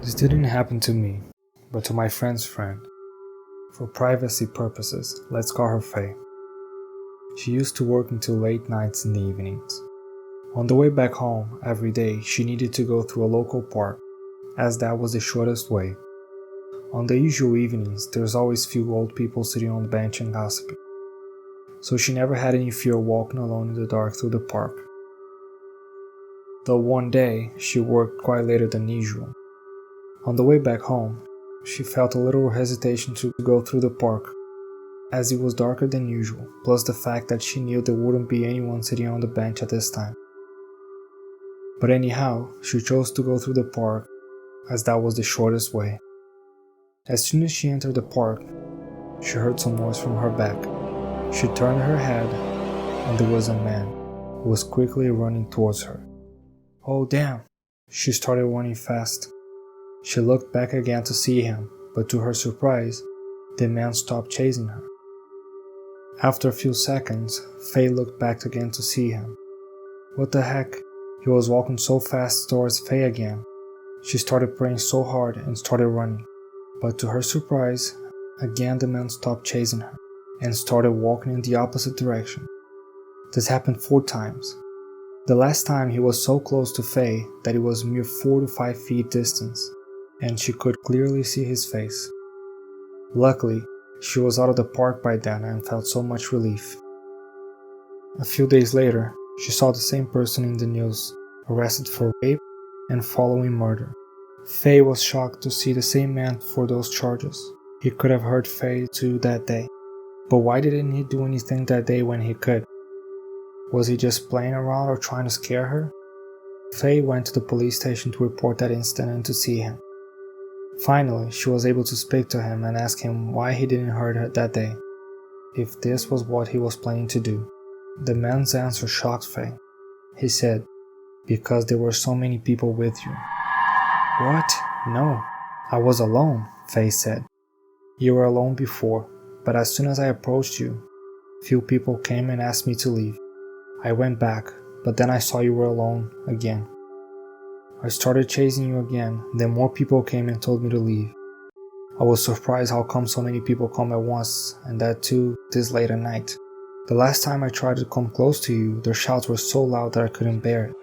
This didn't happen to me, but to my friend's friend. For privacy purposes, let's call her Faye. She used to work until late nights in the evenings. On the way back home, every day she needed to go through a local park, as that was the shortest way. On the usual evenings, there's always few old people sitting on the bench and gossiping, so she never had any fear walking alone in the dark through the park. Though one day, she worked quite later than usual. On the way back home, she felt a little hesitation to go through the park, as it was darker than usual, plus the fact that she knew there wouldn't be anyone sitting on the bench at this time. But anyhow, she chose to go through the park, as that was the shortest way. As soon as she entered the park, she heard some noise from her back. She turned her head, and there was a man who was quickly running towards her. Oh damn! She started running fast. She looked back again to see him, but to her surprise, the man stopped chasing her. After a few seconds, Faye looked back again to see him. What the heck? He was walking so fast towards Faye again. She started praying so hard and started running, but to her surprise, again the man stopped chasing her and started walking in the opposite direction. This happened 4 times. The last time he was so close to Faye that it was a mere 4 to 5 feet distance, and she could clearly see his face. Luckily, she was out of the park by then and felt so much relief. A few days later, she saw the same person in the news, arrested for rape and following murder. Faye was shocked to see the same man for those charges. He could have hurt Faye too that day, but why didn't he do anything that day when he could? Was he just playing around or trying to scare her? Faye went to the police station to report that incident and to see him. Finally, she was able to speak to him and ask him why he didn't hurt her that day, if this was what he was planning to do. The man's answer shocked Faye. He said, "Because there were so many people with you." "What? No, I was alone," Faye said. "You were alone before, but as soon as I approached you, few people came and asked me to leave. I went back, but then I saw you were alone again. I started chasing you again, then more people came and told me to leave. I was surprised how come so many people come at once, and that too this late at night. The last time I tried to come close to you, their shouts were so loud that I couldn't bear it.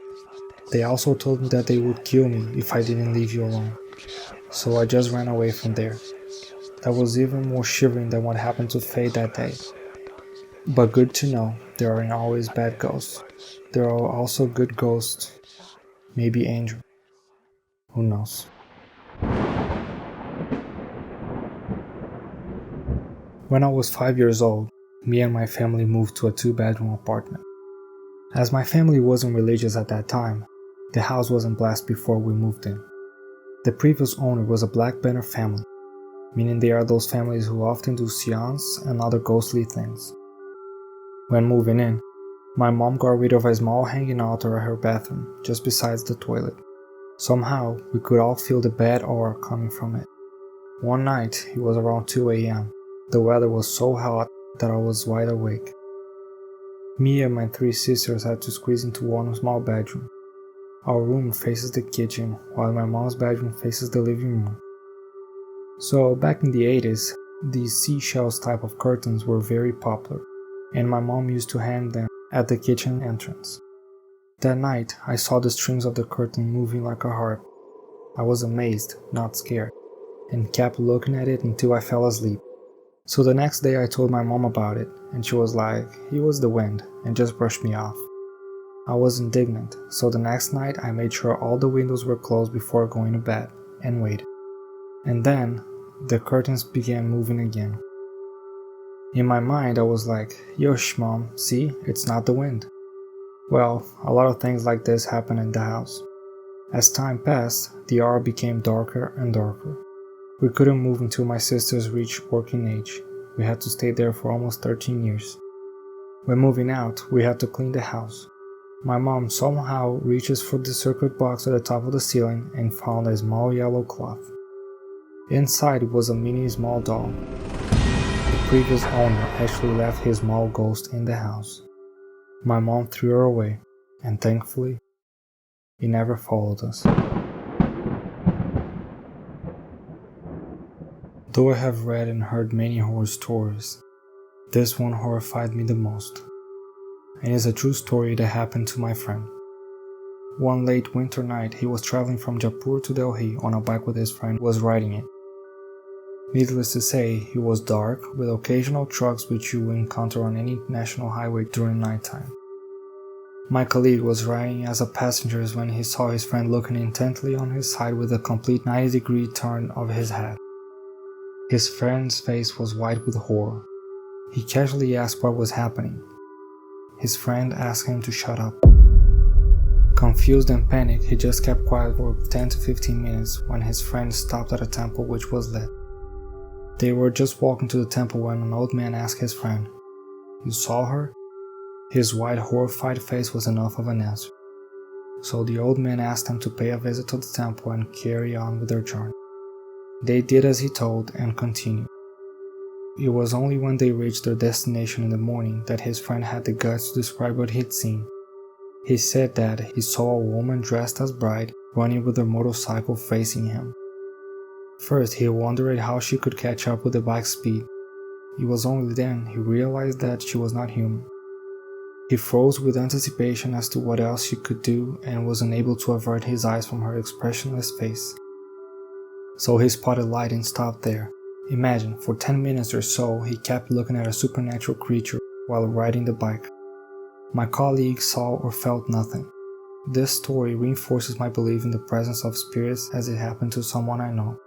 They also told me that they would kill me if I didn't leave you alone. So I just ran away from there. That was even more shivering than what happened to Faye that day. But good to know, there aren't always bad ghosts. There are also good ghosts. Maybe angel. Who knows?" When I was 5 years old, me and my family moved to a 2-bedroom apartment. As my family wasn't religious at that time, the house wasn't blessed before we moved in. The previous owner was a Black Banner family, meaning they are those families who often do seance and other ghostly things. When moving in, my mom got rid of a small hanging altar at her bathroom, just besides the toilet. Somehow, we could all feel the bad aura coming from it. One night, it was around 2 a.m. The weather was so hot that I was wide awake. Me and my 3 sisters had to squeeze into one small bedroom. Our room faces the kitchen, while my mom's bedroom faces the living room. So, back in the 80s, these seashells type of curtains were very popular, and my mom used to hang them at the kitchen entrance. That night, I saw the strings of the curtain moving like a harp. I was amazed, not scared, and kept looking at it until I fell asleep. So the next day I told my mom about it, and she was like, "It was the wind," and just brushed me off. I was indignant, so the next night I made sure all the windows were closed before going to bed, and waited. And then, the curtains began moving again. In my mind I was like, "Yosh mom, see, it's not the wind." Well, a lot of things like this happened in the house. As time passed, the aura became darker and darker. We couldn't move until my sisters reached working age. We had to stay there for almost 13 years. When moving out, we had to clean the house. My mom somehow reaches for the circuit box at the top of the ceiling and found a small yellow cloth. Inside was a mini small doll. The previous owner actually left his small ghost in the house. My mom threw her away, and thankfully, it never followed us. Though I have read and heard many horror stories, this one horrified me the most, and is a true story that happened to my friend. One late winter night, he was traveling from Jaipur to Delhi on a bike with his friend who was riding it. Needless to say, it was dark, with occasional trucks which you will encounter on any national highway during nighttime. My colleague was riding as a passenger when he saw his friend looking intently on his side with a complete 90-degree turn of his head. His friend's face was white with horror. He casually asked what was happening. His friend asked him to shut up. Confused and panicked, he just kept quiet for 10 to 15 minutes when his friend stopped at a temple which was lit. They were just walking to the temple when an old man asked his friend, "You saw her?" His white, horrified face was enough of an answer. So the old man asked them to pay a visit to the temple and carry on with their journey. They did as he told and continued. It was only when they reached their destination in the morning that his friend had the guts to describe what he'd seen. He said that he saw a woman dressed as bride running with her motorcycle facing him. First, he wondered how she could catch up with the bike's speed. It was only then he realized that she was not human. He froze with anticipation as to what else she could do and was unable to avert his eyes from her expressionless face. So he spotted light and stopped there. Imagine, for 10 minutes or so, he kept looking at a supernatural creature while riding the bike. My colleague saw or felt nothing. This story reinforces my belief in the presence of spirits as it happened to someone I know.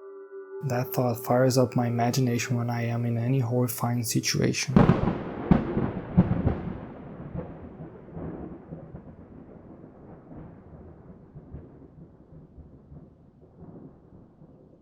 That thought fires up my imagination when I am in any horrifying situation.